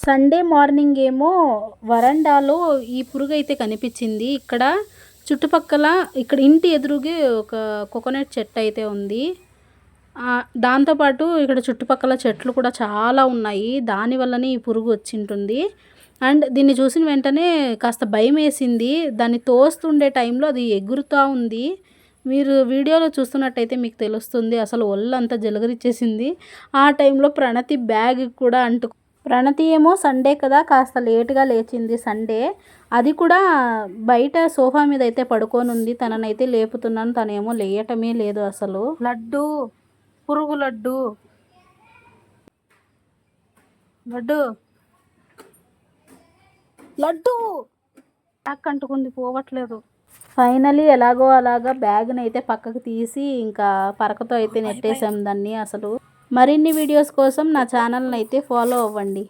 Sunday morning ఏమో వరండాలో ఈ పురుగు అయితే కనిపించింది. ఇక్కడ చుట్టుపక్కల ఇక్కడ ఇంటి ఎదురుగే ఒక కోకోనట్ చెట్టు అయితే ఉంది. దాంతోపాటు ఇక్కడ చుట్టుపక్కల చెట్లు కూడా చాలా ఉన్నాయి. దానివల్లనే ఈ పురుగు వచ్చింటుంది. అండ్ దీన్ని చూసిన వెంటనే కాస్త భయం వేసింది. దాన్ని తోస్తుండే టైంలో అది ఎగురుతూ ఉంది. మీరు వీడియోలో చూస్తున్నట్టయితే మీకు తెలుస్తుంది. అసలు ఒళ్ళంతా జలగరిచ్చేసింది. ఆ టైంలో ప్రణతి బ్యాగ్ కూడా ప్రణతి ఏమో సండే కదా కాస్త లేటుగా లేచింది సండే. అది కూడా బయట సోఫా మీద అయితే పడుకొని ఉంది. తననైతే లేపుతున్నాను, తనేమో లేయటమే లేదు అసలు. లడ్డు, పురుగు లడ్డు, లడ్డు, లడ్డు బ్యాగ్ అంటుకుంది, పోవట్లేదు. ఫైనలీ ఎలాగో అలాగా బ్యాగ్ని అయితే పక్కకు తీసి ఇంకా పరకతో అయితే నెట్టేసాం దాన్ని. అసలు మరిన్ని వీడియోస్ కోసం నా ఛానల్ని అయితే ఫాలో అవ్వండి.